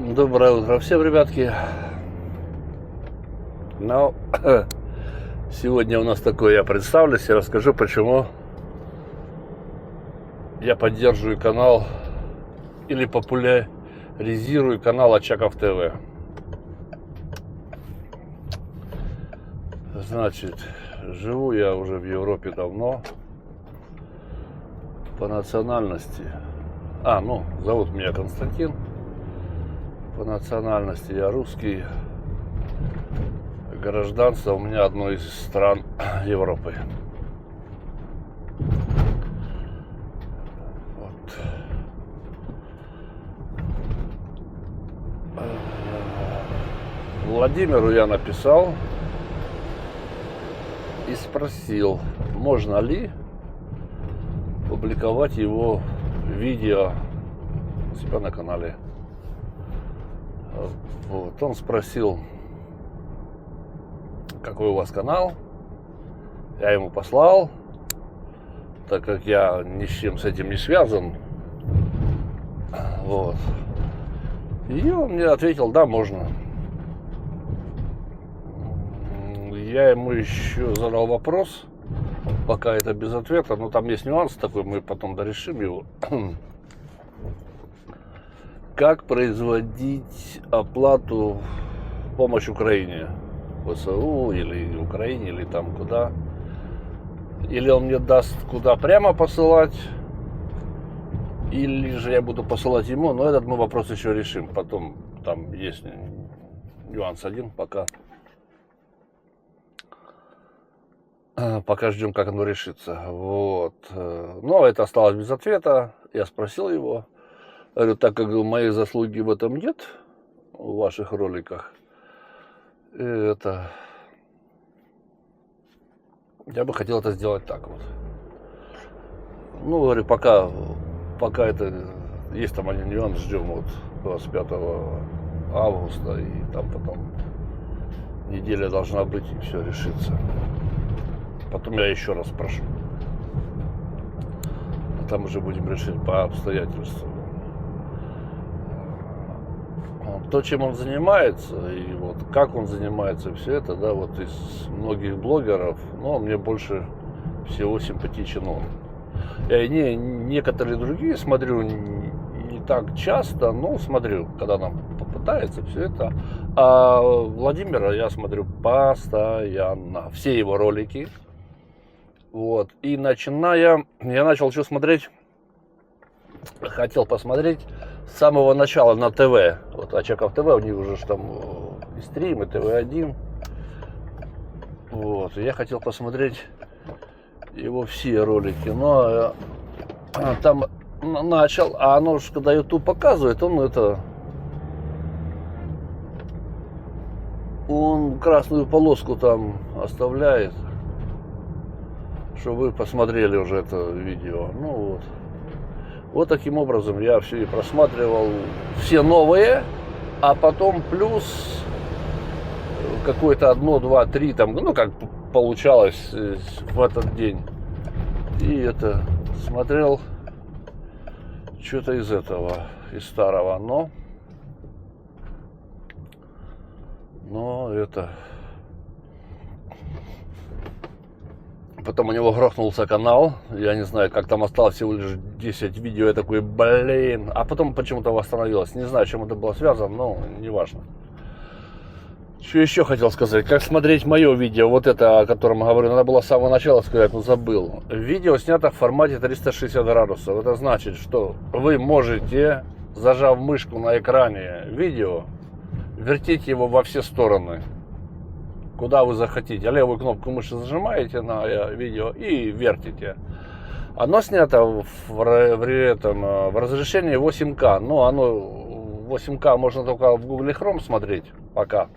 Доброе утро всем, ребятки. Ну, сегодня у нас такое, я представлюсь и расскажу, почему я поддерживаю канал или популяризирую канал Очаков ТВ. Значит, живу я уже в Европе давно. По национальности. Зовут меня Константин. По национальности я русский. Гражданство у меня одной из стран Европы. Вот. Владимиру я написал и спросил, можно ли публиковать его видео у себя на канале. Вот. Он спросил, какой у вас канал. Я ему послал, так как я ни с чем с этим не связан. Вот. И он мне ответил, да, можно. Я ему еще задал вопрос, пока это без ответа, но там есть нюанс такой, мы потом дорешим его. Как производить оплату помощь Украине, ВСУ или Украине, или там куда. Или он мне даст куда прямо посылать, или же я буду посылать ему, но этот мы вопрос еще решим. Потом там есть нюанс один, пока ждем, как оно решится. Вот. Но это осталось без ответа. Я спросил его. Говорю, так как моей заслуги в этом нет, в ваших роликах, я бы хотел это сделать так вот. Ну, говорю, пока это есть там один нюанс, ждем вот 25 августа, и там потом неделя должна быть, и все решится. Потом я еще раз спрошу. А там уже будем решить по обстоятельствам. То, чем он занимается, и вот как он занимается, все это, да, вот из многих блогеров, мне больше всего симпатичен он. Я некоторые другие смотрю не так часто, но смотрю, когда нам попытается все это. А Владимира я смотрю постоянно, все его ролики. Вот. И я начал что смотреть, хотел посмотреть с самого начала на ТВ. Вот Очаков ТВ, у них уже там и стрим, и ТВ-1. Вот. И я хотел посмотреть его все ролики. Но там начал, а оно же, когда YouTube показывает, он красную полоску там оставляет, чтобы вы посмотрели уже это видео. Вот таким образом я все и просматривал, все новые, а потом плюс какое-то 1, 2, 3 там, как получалось в этот день. И смотрел что-то из этого, из старого, но Потом у него грохнулся канал, я не знаю, как там осталось всего лишь 10 видео, я такой, блин, а потом почему-то восстановилось, не знаю, чем это было связано, но неважно. Что еще хотел сказать, как смотреть мое видео, вот это, о котором я говорю, надо было с самого начала сказать, но забыл. Видео снято в формате 360 градусов, это значит, что вы можете, зажав мышку на экране видео, вертеть его во все стороны. Куда вы захотите. Левую кнопку мыши зажимаете на видео и вертите. Оно снято в разрешении 8К. Но оно 8К можно только в Google Chrome смотреть пока.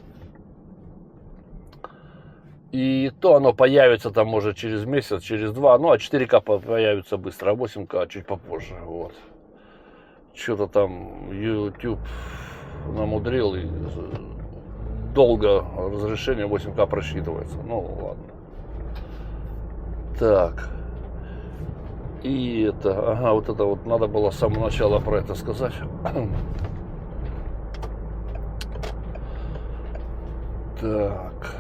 И то оно появится там может через месяц, через 2. А 4К появится быстро, а 8К чуть попозже. Вот. Что-то там YouTube намудрил и долго разрешение 8К просчитывается. Ладно. Так. И вот это вот надо было с самого начала про это сказать. Так.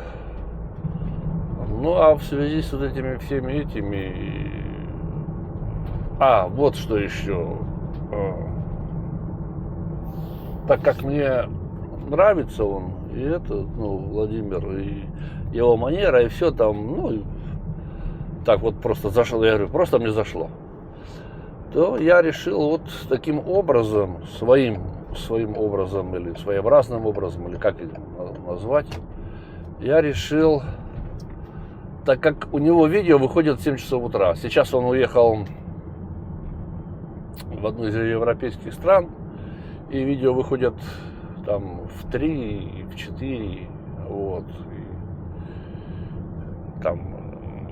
Ну, а в связи с вот этими всеми этими... вот что еще. Так как мне нравится он, и это, Владимир, и его манера, и все там, так вот просто зашло, я говорю, просто мне зашло. То я решил вот таким образом, своим образом, или своеобразным образом, или как это назвать, я решил, так как у него видео выходит в 7 часов утра, сейчас он уехал в одну из европейских стран, и видео выходят там в 3, в 4, вот, и там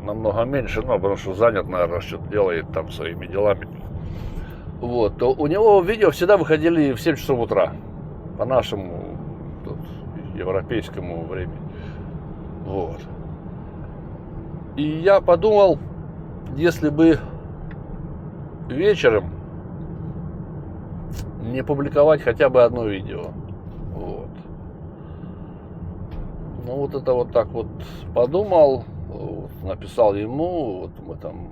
намного меньше, потому что занят, наверное, что-то делает там своими делами. Вот, то у него видео всегда выходили в 7 часов утра, по нашему тут, европейскому времени. Вот. И я подумал, если бы вечером не публиковать хотя бы одно видео. Вот. Ну вот это вот так вот подумал, вот, написал ему, вот мы там,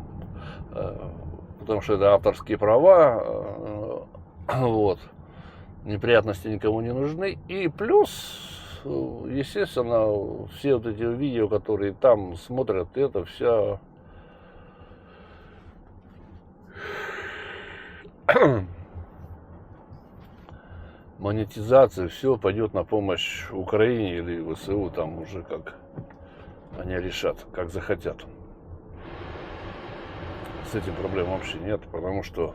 потому что это авторские права, вот, неприятности никому не нужны. И плюс, естественно, все вот эти видео, которые там смотрят, это вся монетизация, все пойдет на помощь Украине или ВСУ, там уже как они решат, как захотят. С этим проблем вообще нет, потому что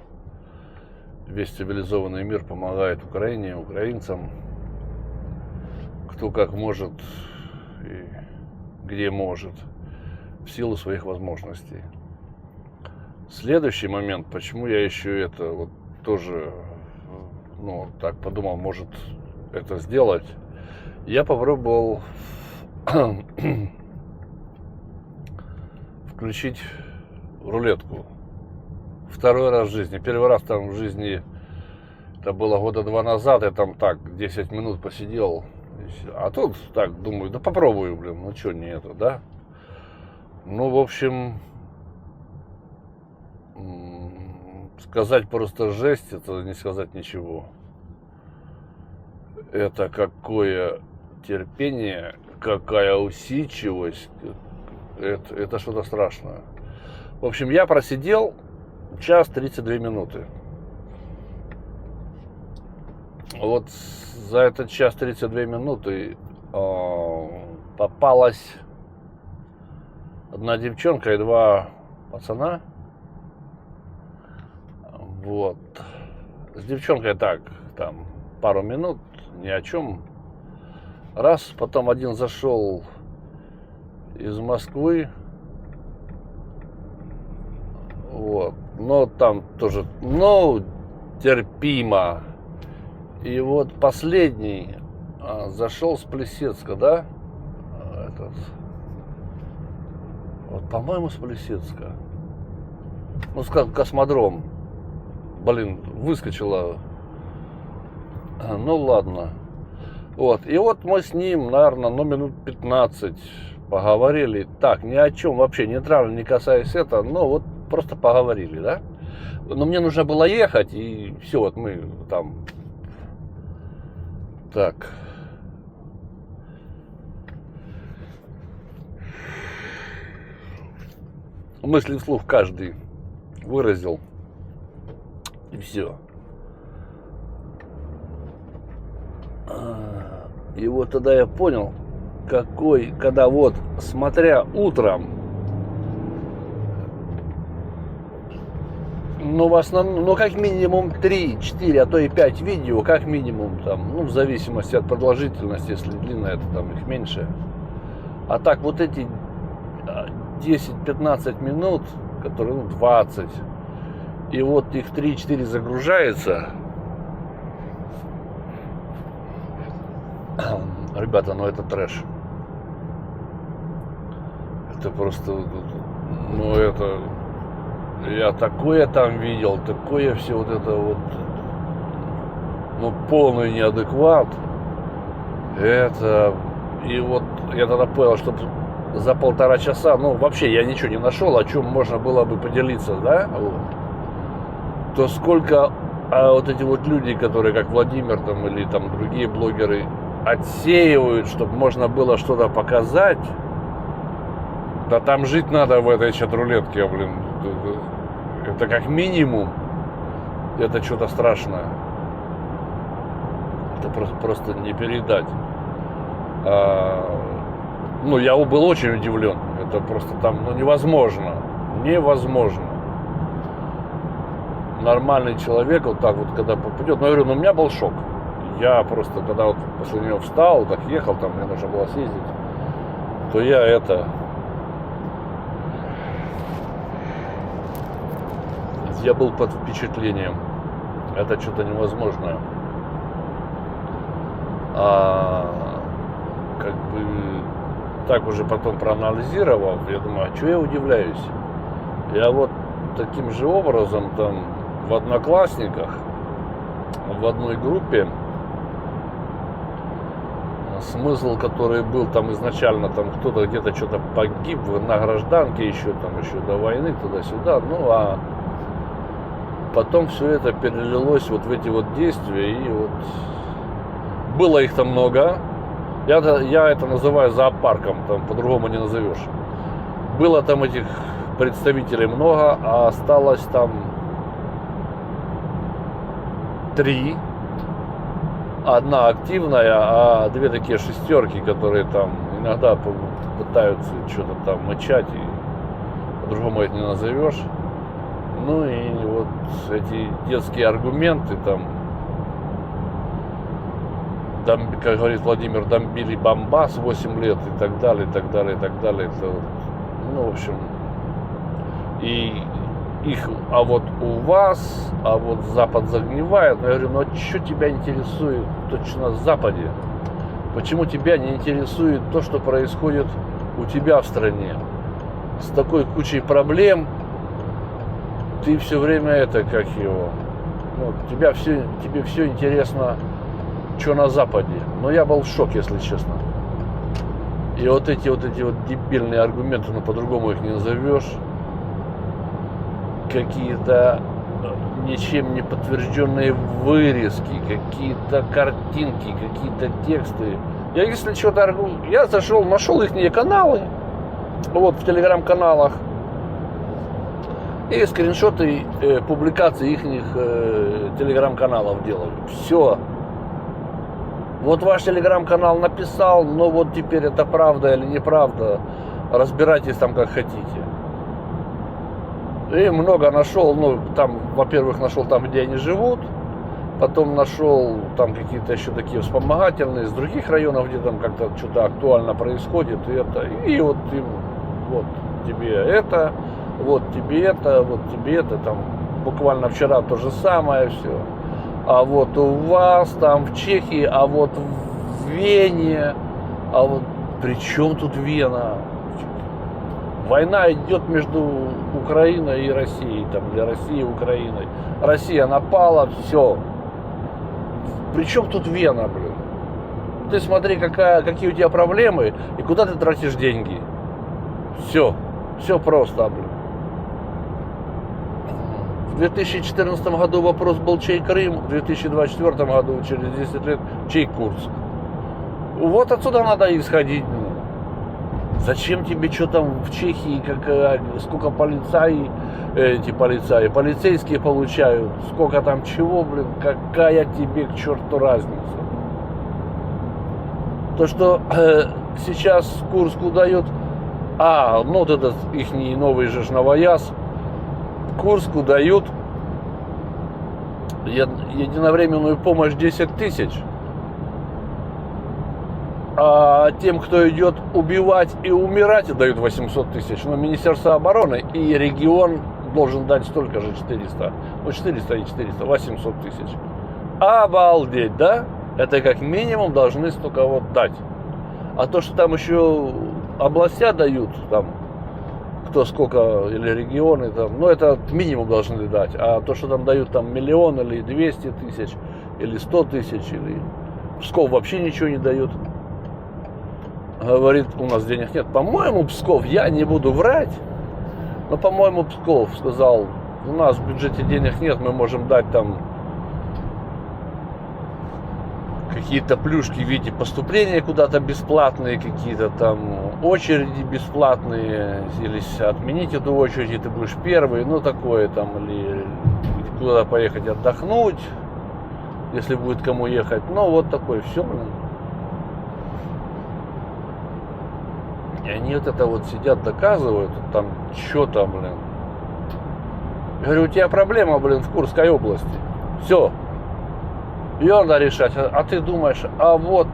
весь цивилизованный мир помогает Украине, украинцам, кто как может и где может, в силу своих возможностей. Следующий момент, почему я еще это вот тоже, так подумал, может это сделать, я попробовал включить рулетку. Второй раз в жизни. Первый раз там в жизни, это было года 2 назад, я там так 10 минут посидел. А тут так думаю, да попробую, что не это, да? В общем, сказать просто жесть, это не сказать ничего. Это какое терпение, какая усидчивость, это что-то страшное. В общем, я просидел 1 час 32 минуты. Вот за этот 1 час 32 минуты попалась одна девчонка и 2 пацана. Вот. С девчонкой так, там, пару минут, ни о чем. Раз, потом один зашел из Москвы. Вот. Но там тоже, терпимо. И вот последний зашел с Плесецка, да? Вот, по-моему, с Плесецка. Космодром. Выскочила. Ладно. Вот. И вот мы с ним, наверное, минут 15 поговорили. Так, ни о чем вообще, нейтрально, не касаясь этого, вот просто поговорили, да? Но мне нужно было ехать, и все, вот мы там... Так. Мысли вслух каждый выразил. И все. И вот тогда я понял, когда вот, смотря утром, в основном, как минимум 3, 4, а то и 5 видео, как минимум, там, в зависимости от продолжительности, если длинное, это там их меньше. А так вот эти 10-15 минут, которые, 20, и вот их 3-4 загружается. Ребята, это трэш. Это просто, это... Я такое там видел, такое все вот это вот, полный неадекват. Это, И вот я тогда понял, что за 1,5 часа, ну, вообще я ничего не нашел, о чем можно было бы поделиться, да, вот. То сколько вот эти вот люди, которые, как Владимир там или там другие блогеры, отсеивают, чтобы можно было что-то показать, да там жить надо в этой чат-рулетке, блин, это как минимум, это что-то страшное, это просто не передать. Ну, я был очень удивлен. Это просто там, ну, невозможно. Невозможно. Нормальный человек вот так вот, когда попадет. Ну, я говорю, ну, у меня был шок. Я просто, когда вот после него встал, так ехал, там мне нужно было съездить, то я был под впечатлением. Это что-то невозможное. Как бы так уже потом проанализировав, я думаю, а что я удивляюсь? Я вот таким же образом там в Одноклассниках, в одной группе, смысл, который был там изначально, там кто-то где-то что-то погиб на гражданке еще до войны, туда-сюда, ну а потом все это перелилось вот в эти вот действия, и вот было их там много. Я это называю зоопарком, там по-другому не назовешь. Было там этих представителей много, а осталось там 3. Одна активная, а 2 такие шестерки, которые там иногда пытаются что-то там мычать, и по-другому это не назовешь. Ну и вот эти детские аргументы там, как говорит Владимир, дамбили бомбас 8 лет и так далее, и так далее, и так далее. Это, ну, в общем, и их, а вот у вас, а вот Запад загнивает. Но я говорю, ну а что тебя интересует то, что на Западе? Почему тебя не интересует то, что происходит у тебя в стране? С такой кучей проблем ты все время ну, тебе все интересно, что на Западе. Но я был в шоке, если честно. И вот эти вот дебильные аргументы, ну по-другому их не назовешь. Какие-то ничем не подтвержденные вырезки, какие-то картинки, какие-то тексты. Я, если что-то, я зашел, нашел их каналы, вот в телеграм-каналах, и скриншоты публикаций их телеграм-каналов делаю. Все. Вот ваш телеграм-канал написал, но вот теперь это правда или неправда, разбирайтесь там как хотите. И много нашел, ну там, во-первых, нашел там, где они живут, потом нашел там какие-то еще такие вспомогательные из других районов, где там как-то что-то актуально происходит, и вот им, вот тебе это, вот тебе это, вот тебе это, там буквально вчера то же самое все. А вот у вас там в Чехии, а вот в Вене, а вот при чем тут Вена? Война идет между Украиной и Россией, там, для России и Украиной. Россия напала, все. При чем тут Вена, блин? Ты смотри, какие у тебя проблемы и куда ты тратишь деньги. Все просто, блин. В 2014 году вопрос был, чей Крым, в 2024 году, через 10 лет, чей Курск. Вот отсюда надо исходить. Зачем тебе что там в Чехии, сколько полицейские получают, сколько там чего, блин, какая тебе к черту разница? То, что сейчас Курску дают, ну вот этот их новый же Новояз, Курску дают единовременную помощь 10 тысяч. А тем, кто идет убивать и умирать, дают 800 тысяч. Но Министерство обороны и регион должен дать столько же, 400. Ну, 400 и 400, 800 тысяч. Обалдеть, да? Это как минимум должны столько вот дать. А то, что там еще областя дают, там, кто сколько, или регионы, там, ну, это минимум должны дать. А то, что там дают, там, 1 000 000 или 200 тысяч, или 100 тысяч, или Псков вообще ничего не дают. говорит, у нас денег нет. По-моему, Псков, я не буду врать, но, по-моему, Псков сказал, у нас в бюджете денег нет, мы можем дать там какие-то плюшки в виде поступления куда-то бесплатные, какие-то там очереди бесплатные, или отменить эту очередь, и ты будешь первый, ну такое там, или куда-то поехать отдохнуть, если будет кому ехать, ну вот такое, все, блин. И они вот это вот сидят, доказывают, там, что там, блин. Я говорю, у тебя проблема, блин, в Курской области. Все. Ее надо решать. А ты думаешь, а вот,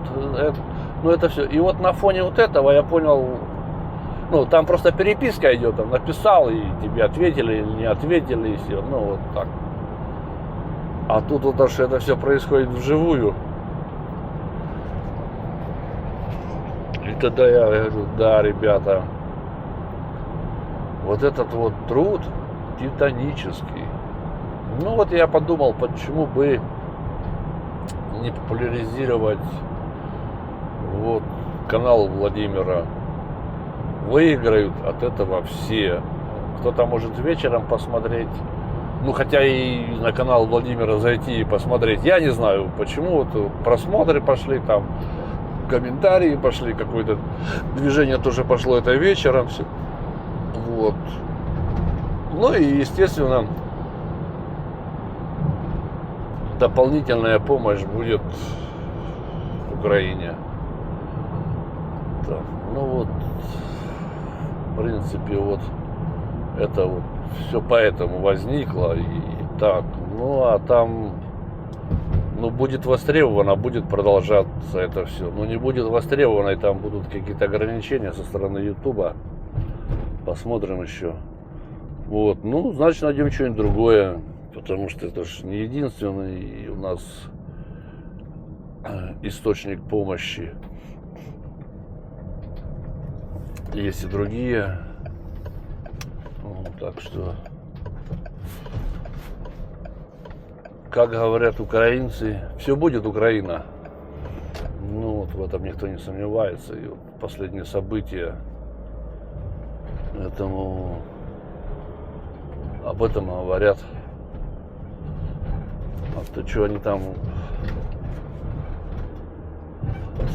ну это все. И вот на фоне вот этого я понял, ну, там просто переписка идет, там написал, и тебе ответили или не ответили, и все. Ну, вот так. А тут вот что это все происходит вживую. И тогда я говорю, да, ребята, вот этот вот труд титанический. Ну вот я подумал, почему бы не популяризировать вот канал Владимира. Выиграют от этого все. Кто-то может вечером посмотреть, ну хотя и на канал Владимира зайти и посмотреть. Я не знаю, почему вот просмотры пошли там, комментарии пошли, какое-то движение тоже пошло это вечером. Все. Вот. Ну и естественно дополнительная помощь будет Украине. Так, ну вот, в принципе, вот это вот все поэтому возникло и так. Ну а там, ну будет востребовано, будет продолжаться это все. Но не будет востребовано, и там будут какие-то ограничения со стороны Ютуба. Посмотрим еще. Вот, ну значит найдем что-нибудь другое. Потому что это же не единственный у нас источник помощи. Есть и другие. Так что, как говорят украинцы, все будет Украина. Ну вот в этом никто не сомневается. И вот последние события. Поэтому об этом говорят. А то что они там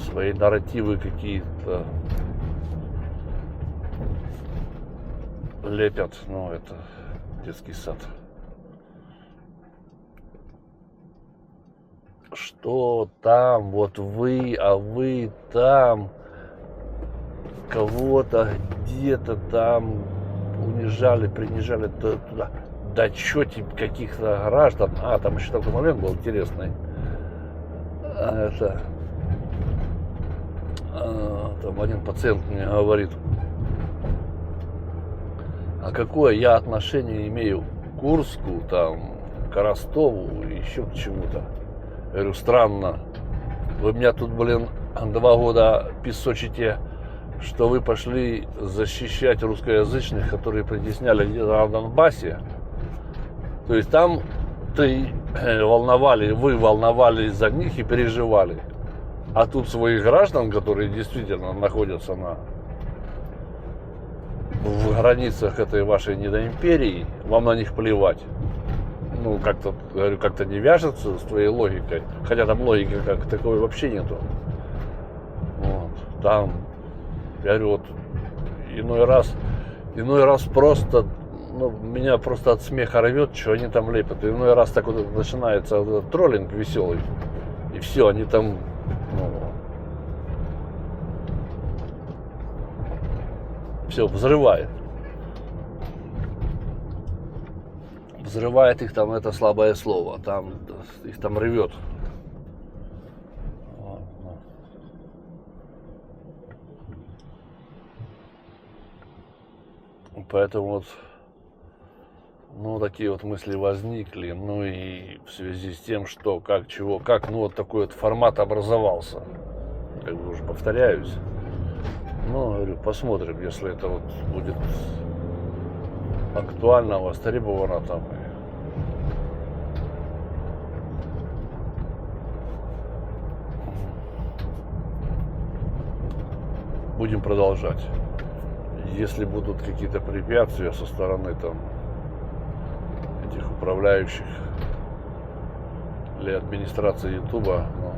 свои нарративы какие-то лепят, ну это детский сад. Что там, вот вы, а вы там, кого-то где-то там унижали, принижали туда. Да чё типа каких-то граждан. А, там еще такой момент был интересный. Там один пациент мне говорит, а какое я отношение имею к Курску, там, к Ростову, еще к чему-то. Я говорю, странно. Вы меня тут, блин, 2 года песочите, что вы пошли защищать русскоязычных, которые притесняли где-то на Донбассе. То есть там вы волновались за них и переживали. А тут своих граждан, которые действительно находятся в границах этой вашей недоимперии, вам на них плевать. Ну, как-то, говорю, как-то не вяжется с твоей логикой. Хотя там логики как таковой вообще нету. Вот. Там, я говорю, вот иной раз просто, ну, меня просто от смеха рвет, что они там лепят. И иной раз так вот начинается вот этот троллинг веселый. И все, они там, ну, все взрывает. Взрывает их там, это слабое слово. Там их там рвет. Поэтому вот, ну, такие вот мысли возникли. Ну и в связи с тем, что, как, чего, как, ну, вот такой вот формат образовался. Как бы уже повторяюсь. Ну, говорю, посмотрим, если это вот будет актуально, востребовано там. будем продолжать. Если будут какие-то препятствия со стороны там этих управляющих или администрации Ютуба, ну,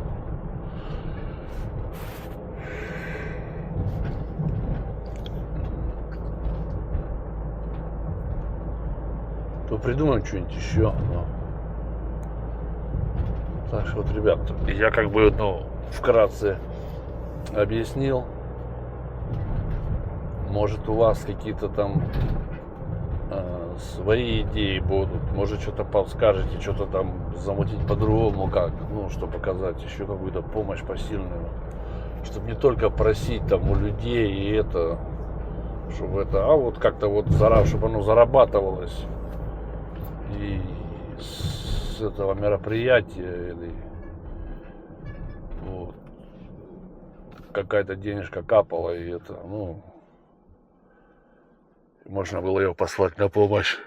то придумаем что-нибудь еще. Но... Так что вот, ребят, я как бы, ну, вкратце объяснил. Может, у вас какие-то там свои идеи будут, может, что-то подскажете, что-то там замутить по-другому, как, ну, чтобы показать еще какую-то помощь посильную, чтобы не только просить там у людей и это, чтобы это, а вот как-то вот, чтобы оно зарабатывалось и с этого мероприятия, или вот, какая-то денежка капала, и это, ну, можно было ее послать на помощь.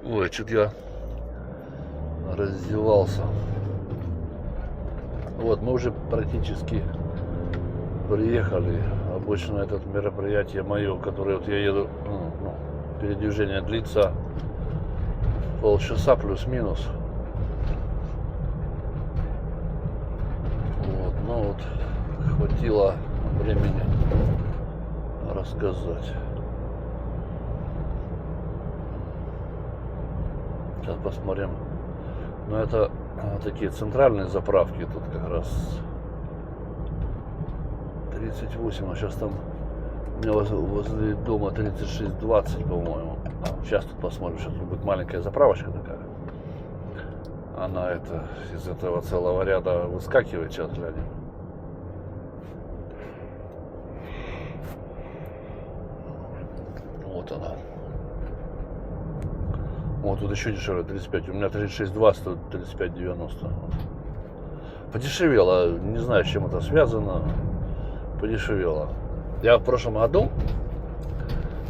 Ой, что-то я раздевался. Вот, мы уже практически приехали. Обычно это мероприятие мое, которое вот я еду, ну, передвижение длится полчаса плюс-минус. Вот, ну вот, хватило времени рассказать. Сейчас посмотрим. Но это такие центральные заправки. Тут как раз 38, а сейчас там у меня возле дома 36-20, по-моему. Сейчас тут посмотрим. Сейчас тут будет маленькая заправочка такая. Она это из этого целого ряда выскакивает. Сейчас глянем. Вот она. Вот тут еще дешевле, 35. У меня 36,20, тут 35,90. Подешевело. Не знаю, с чем это связано. Подешевело. Я в прошлом году,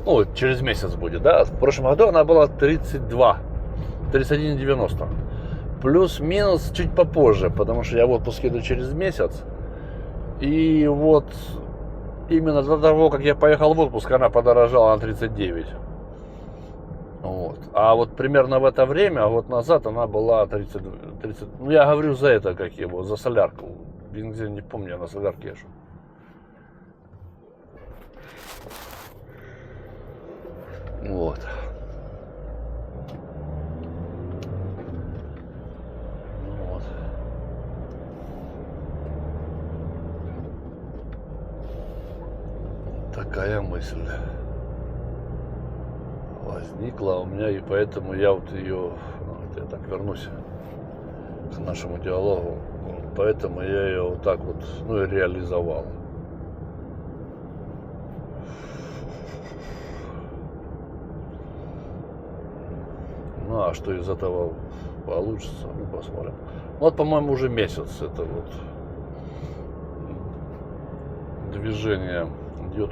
ну, через месяц будет, да? В прошлом году она была 32. 31,90. Плюс-минус чуть попозже, потому что я в отпуск еду через месяц. И вот именно до того, как я поехал в отпуск, она подорожала на 39. Вот. А вот примерно в это время, а вот назад она была 30. Ну, я говорю за это, как его, за солярку. Бензин, не помню, я на солярке езжу. Вот. Ну вот. Такая мысль возникла у меня, и поэтому я вот ее, я так вернусь к нашему диалогу, поэтому я ее вот так вот, ну, и реализовал. Ну, а что из этого получится, ну, посмотрим. Вот, по-моему, уже месяц это вот движение идет.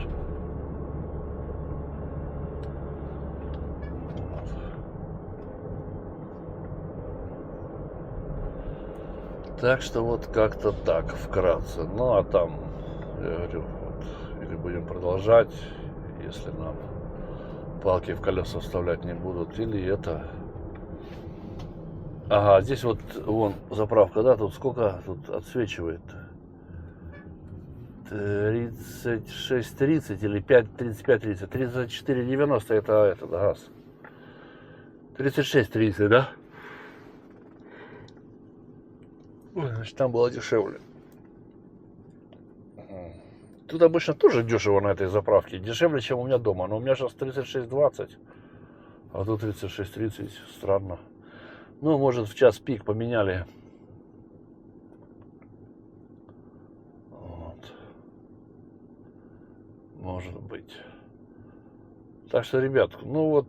Так что вот как-то так, вкратце. Ну, а там, я говорю, вот, или будем продолжать, если нам палки в колеса вставлять не будут, или это... Ага, здесь вот, вон, заправка, да, тут сколько тут отсвечивает? 36,30 или 35,30? 34,90 это газ. 36,30, да? Ой, значит, там было дешевле. Тут обычно тоже дешево на этой заправке. Дешевле, чем у меня дома. Но у меня сейчас 36,20. А тут 36,30. Странно. Ну, может, в час пик поменяли. Вот. Может быть. Так что, ребят, ну вот,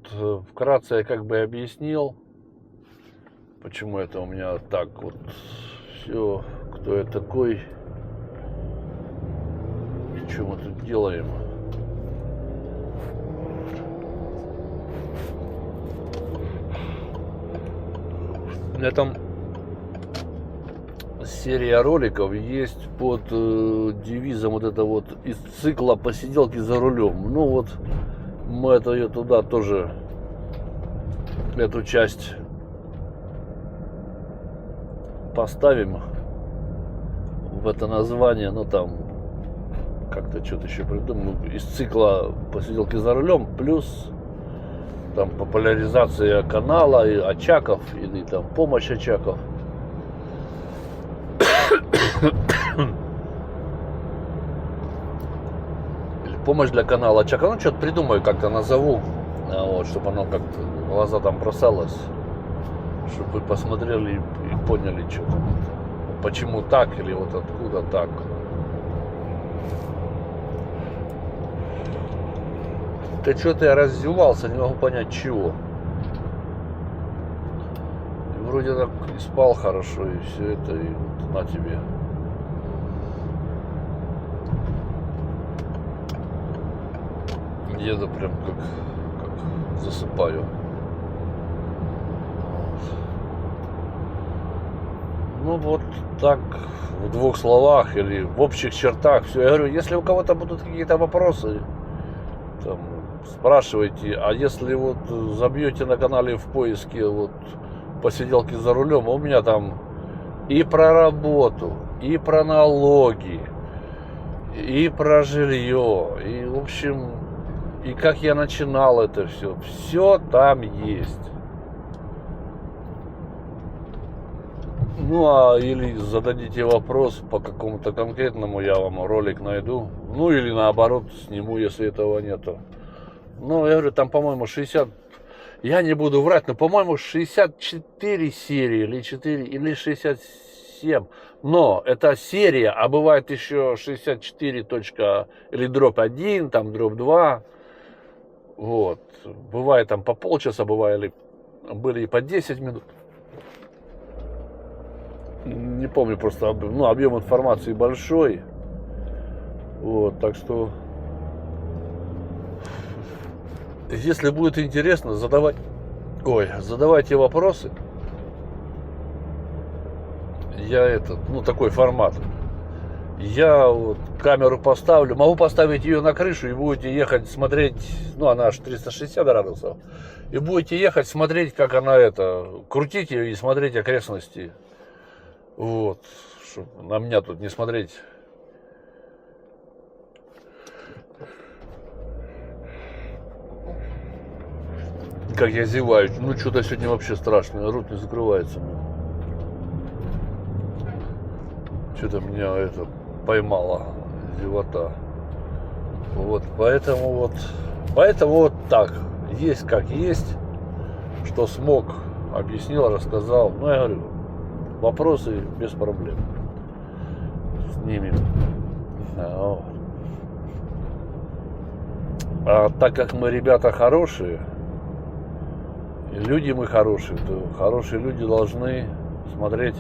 вкратце я как бы объяснил, почему это у меня так вот все, кто я такой, и что мы тут делаем. У меня там серия роликов есть под девизом вот это вот из цикла посиделки за рулем. Ну вот мы это ее туда тоже, эту часть поставим в это название. Ну там как-то что-то еще придумаю. Из цикла посиделки за рулем плюс там популяризация канала и Очаков или там помощь Очаков. Или помощь для канала Очаков. Ну что-то придумаю, как-то назову, вот, чтобы оно как-то в глаза там бросалось, чтобы вы посмотрели и поняли, что там, почему так или вот откуда так. Да что-то я раздевался, не могу понять чего. И вроде так и спал хорошо, и все это, и вот на тебе. Где-то прям как засыпаю. Ну вот так, в двух словах или в общих чертах все. Я говорю, если у кого-то будут какие-то вопросы, там, спрашивайте. А если вот забьете на канале в поиске вот посиделки за рулем, у меня там и про работу, и про налоги, и про жилье, и в общем, и как я начинал это все там есть. Ну а или зададите вопрос по какому-то конкретному, я вам ролик найду. Ну или наоборот сниму, если этого нету. Ну я говорю, там по-моему 60, я не буду врать, но по-моему 64 серии или 4 или 67. Но это серия, а бывает еще 64 точка или дробь 1, там дробь 2. Вот. Бывает там по полчаса, бывали и по 10 минут. Не помню просто, ну, объем информации большой. Вот, так что, если будет интересно, задавайте вопросы. Я ну, такой формат. Я вот камеру поставлю, могу поставить ее на крышу и будете ехать смотреть, ну, она аж 360 градусов. И будете ехать смотреть, как она крутить ее и смотреть окрестности. Вот, чтобы на меня тут не смотреть. Как я зеваю. Ну, что-то сегодня вообще страшно. Рот не закрывается. Что-то меня поймало зевота. Вот, поэтому вот так. Есть как есть. Что смог, объяснил, рассказал. Ну, я говорю, вопросы без проблем. Снимем. А так как мы ребята хорошие, и люди мы хорошие, то хорошие люди должны смотреть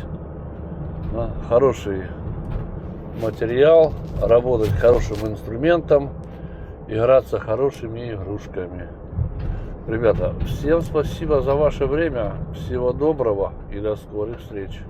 на хороший материал, работать хорошим инструментом, играться хорошими игрушками. Ребята, всем спасибо за ваше время, всего доброго и до скорых встреч.